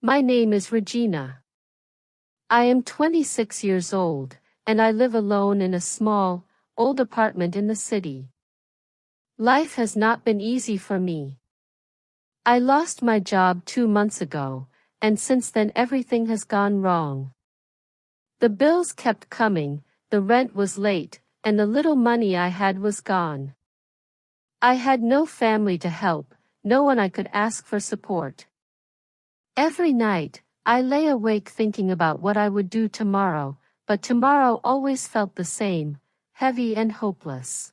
My name is Regina. I am 26 years old, and I live alone in a small, old apartment in the city. Life has not been easy for me. I lost my job 2 months ago, and since then everything has gone wrong. The bills kept coming, the rent was late, and the little money I had was gone. I had no family to help, no one I could ask for support. Every night, I lay awake thinking about what I would do tomorrow, but tomorrow always felt the same, heavy and hopeless.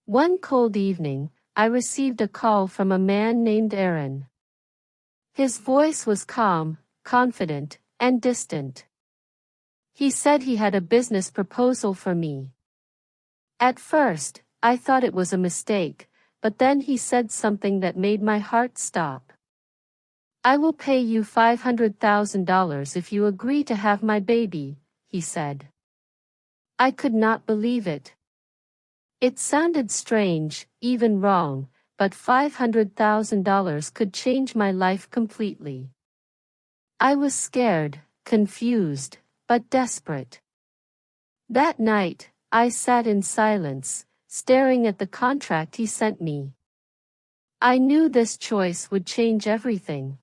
One cold evening, I received a call from a man named Aaron. His voice was calm, confident, and distant. He said he had a business proposal for me. At first, I thought it was a mistake, but then he said something that made my heart stop. "I will pay you $500,000 if you agree to have my baby," he said. I could not believe it. It sounded strange, even wrong, but $500,000 could change my life completely. I was scared, confused, but desperate. That night, I sat in silence, staring at the contract he sent me. I knew this choice would change everything.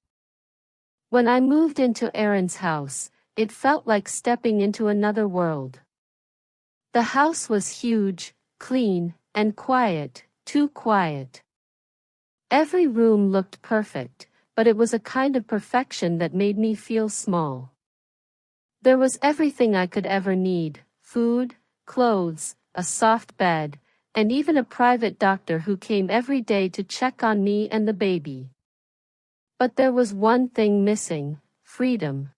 When I moved into Aaron's house, it felt like stepping into another world. The house was huge, clean, and quiet, too quiet. Every room looked perfect, but it was a kind of perfection that made me feel small. There was everything I could ever need: food, clothes, a soft bed, and even a private doctor who came every day to check on me and the baby. But there was one thing missing: freedom.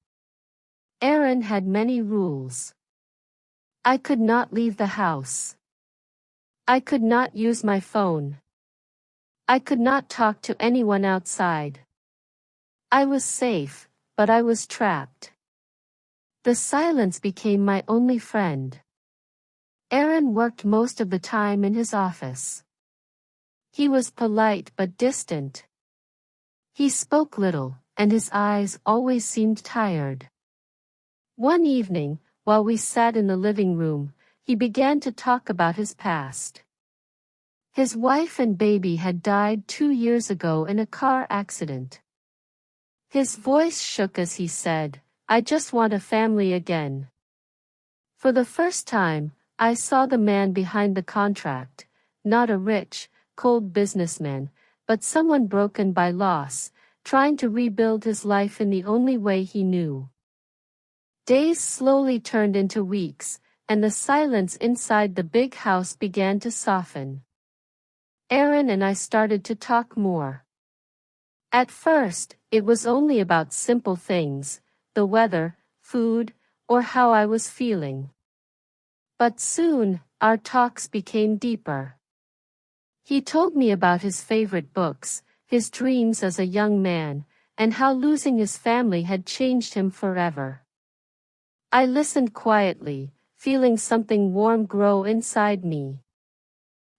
Aaron had many rules. I could not leave the house. I could not use my phone. I could not talk to anyone outside. I was safe, but I was trapped. The silence became my only friend. Aaron worked most of the time in his office. He was polite but distant. He spoke little, and his eyes always seemed tired. One evening, while we sat in the living room, he began to talk about his past. His wife and baby had died 2 years ago in a car accident. His voice shook as he said, "I just want a family again." For the first time, I saw the man behind the contract, not a rich, cold businessman, but someone broken by loss, trying to rebuild his life in the only way he knew. Days slowly turned into weeks, and the silence inside the big house began to soften. Aaron and I started to talk more. At first, it was only about simple things: the weather, food, or how I was feeling. But soon, our talks became deeper. He told me about his favorite books, his dreams as a young man, and how losing his family had changed him forever. I listened quietly, feeling something warm grow inside me.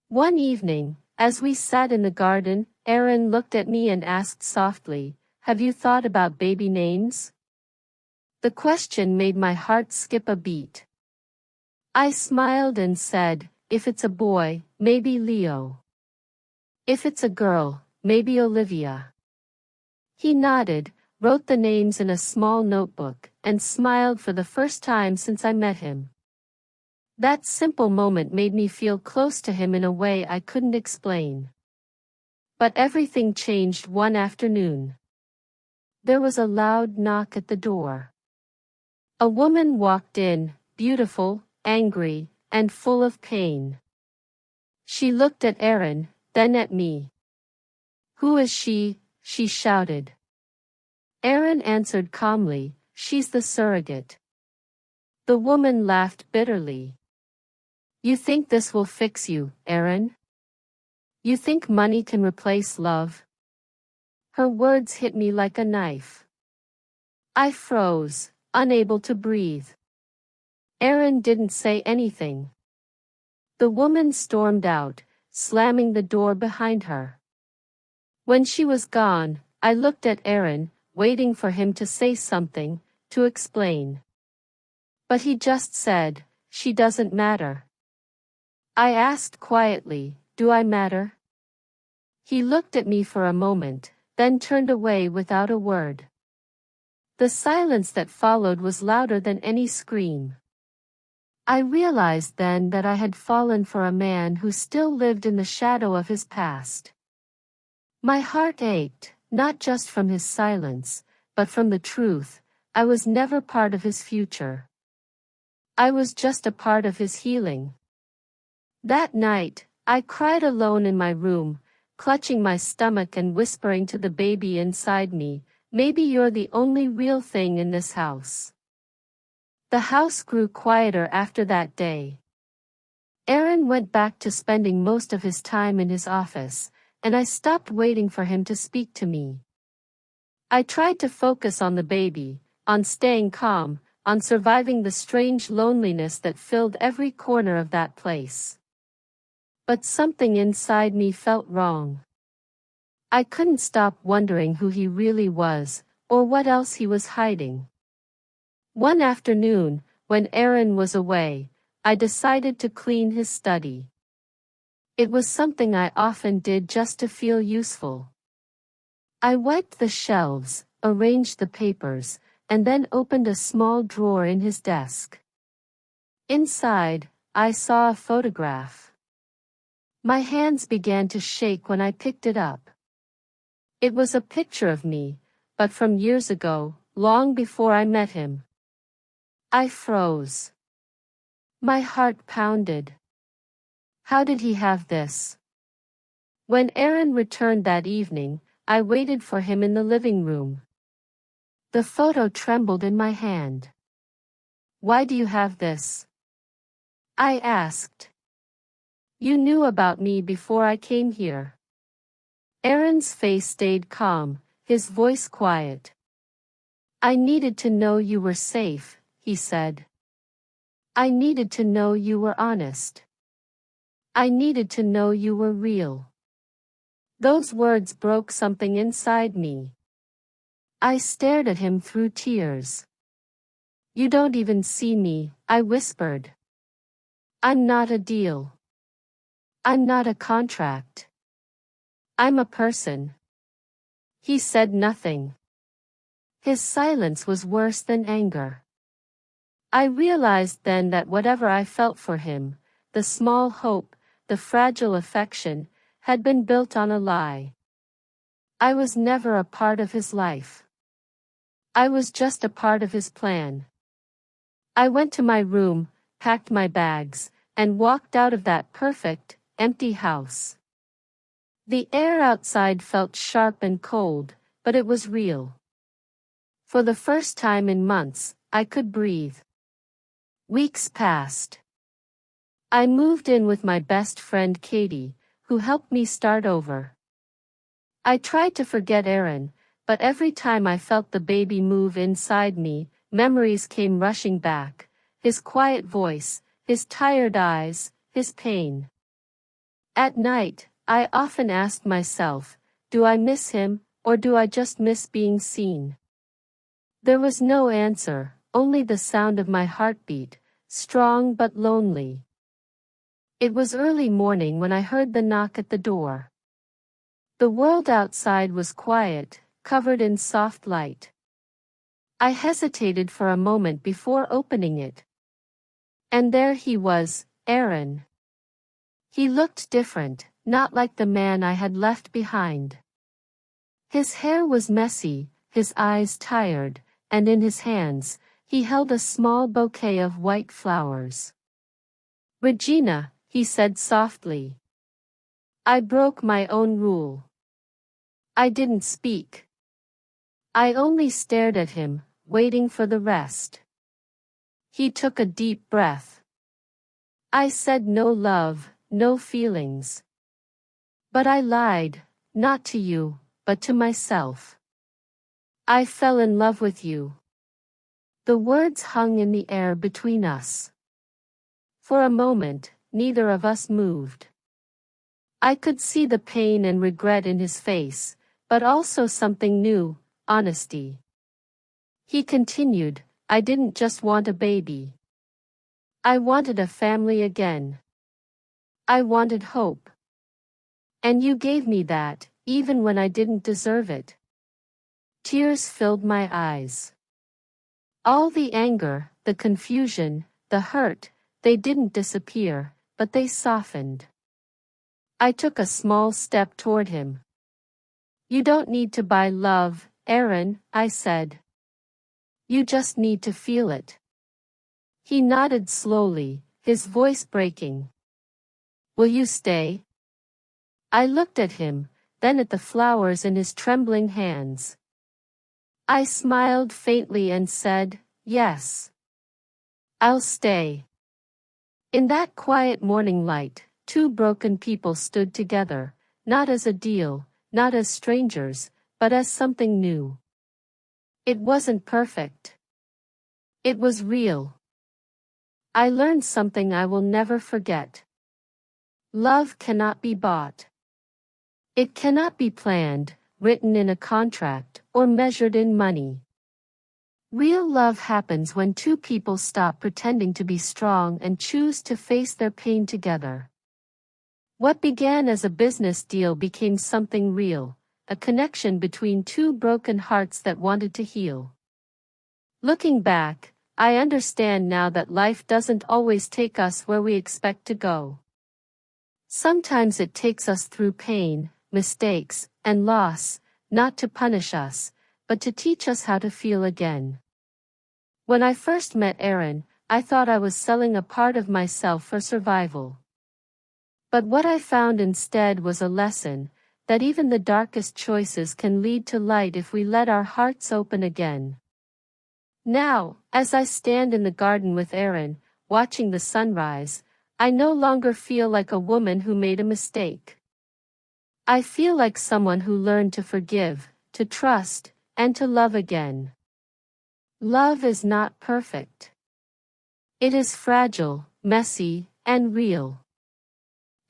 One evening, as we sat in the garden, Aaron looked at me and asked softly, "Have you thought about baby names?" The question made my heart skip a beat. I smiled and said, "If it's a boy, maybe Leo. If it's a girl, maybe Olivia." He nodded, wrote the names in a small notebook, and smiled for the first time since I met him. That simple moment made me feel close to him in a way I couldn't explain. But everything changed one afternoon. There was a loud knock at the door. A woman walked in, beautiful, angry, and full of pain. She looked at Aaron, then at me. "Who is she?" she shouted. Aaron answered calmly, "She's the surrogate." The woman laughed bitterly. "You think this will fix you, Aaron? You think money can replace love?" Her words hit me like a knife. I froze, unable to breathe. Aaron didn't say anything. The woman stormed out, slamming the door behind her. When she was gone, I looked at Aaron, waiting for him to say something, to explain. But he just said, "She doesn't matter." I asked quietly, "Do I matter?" He looked at me for a moment, then turned away without a word. The silence that followed was louder than any scream. I realized then that I had fallen for a man who still lived in the shadow of his past. My heart ached, not just from his silence, but from the truth. I was never part of his future. I was just a part of his healing. That night, I cried alone in my room, clutching my stomach and whispering to the baby inside me, "Maybe you're the only real thing in this house." The house grew quieter after that day. Aaron went back to spending most of his time in his office, and I stopped waiting for him to speak to me. I tried to focus on the baby, on staying calm, on surviving the strange loneliness that filled every corner of that place. But something inside me felt wrong. I couldn't stop wondering who he really was, or what else he was hiding. One afternoon, when Aaron was away, I decided to clean his study. It was something I often did just to feel useful. I wiped the shelves, arranged the papers, and then opened a small drawer in his desk. Inside, I saw a photograph. My hands began to shake when I picked it up. It was a picture of me, but from years ago, long before I met him. I froze. My heart pounded. How did he have this? When Aaron returned that evening, I waited for him in the living room. The photo trembled in my hand. "Why do you have this?" I asked. "You knew about me before I came here." Aaron's face stayed calm, his voice quiet. "I needed to know you were safe," he said. "I needed to know you were honest. I needed to know you were real." Those words broke something inside me. I stared at him through tears. "You don't even see me," I whispered. "I'm not a deal. I'm not a contract. I'm a person." He said nothing. His silence was worse than anger. I realized then that whatever I felt for him, the small hope, the fragile affection, had been built on a lie. I was never a part of his life. I was just a part of his plan. I went to my room, packed my bags, and walked out of that perfect, empty house. The air outside felt sharp and cold, but it was real. For the first time in months, I could breathe. Weeks passed. I moved in with my best friend Katie, who helped me start over. I tried to forget Aaron, but every time I felt the baby move inside me, memories came rushing back. His quiet voice, his tired eyes, his pain. At night, I often asked myself, do I miss him, or do I just miss being seen? There was no answer, only the sound of my heartbeat, strong but lonely. It was early morning when I heard the knock at the door. The world outside was quiet, covered in soft light. I hesitated for a moment before opening it. And there he was, Aaron. He looked different, not like the man I had left behind. His hair was messy, his eyes tired, and in his hands, he held a small bouquet of white flowers. "Regina," he said softly. I broke my own rule. I didn't speak. I only stared at him, waiting for the rest. He took a deep breath. I said no love, no feelings. But I lied, not to you, but to myself. I fell in love with you. The words hung in the air between us. For a moment, neither of us moved. I could see the pain and regret in his face, but also something new, honesty. He continued, I didn't just want a baby. I wanted a family again. I wanted hope. And you gave me that, even when I didn't deserve it. Tears filled my eyes. All the anger, the confusion, the hurt, they didn't disappear, but they softened. I took a small step toward him. You don't need to buy love, Aaron, I said. You just need to feel it. He nodded slowly, his voice breaking. Will you stay? I looked at him, then at the flowers in his trembling hands. I smiled faintly and said, yes. I'll stay. In that quiet morning light, two broken people stood together, not as a deal, not as strangers, but as something new. It wasn't perfect. It was real. I learned something I will never forget. Love cannot be bought. It cannot be planned, written in a contract, or measured in money. Real love happens when two people stop pretending to be strong and choose to face their pain together. What began as a business deal became something real, a connection between two broken hearts that wanted to heal. Looking back, I understand now that life doesn't always take us where we expect to go. Sometimes it takes us through pain, mistakes, and loss, not to punish us, but to teach us how to feel again. When I first met Aaron, I thought I was selling a part of myself for survival. But what I found instead was a lesson, that even the darkest choices can lead to light if we let our hearts open again. Now, as I stand in the garden with Aaron, watching the sunrise, I no longer feel like a woman who made a mistake. I feel like someone who learned to forgive, to trust, and to love again. Love is not perfect. It is fragile, messy, and real.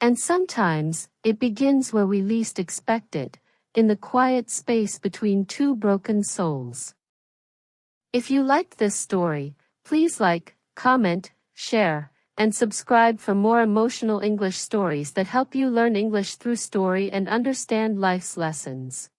And sometimes, it begins where we least expect it, in the quiet space between two broken souls. If you liked this story, please like, comment, share, and subscribe for more emotional English stories that help you learn English through story and understand life's lessons.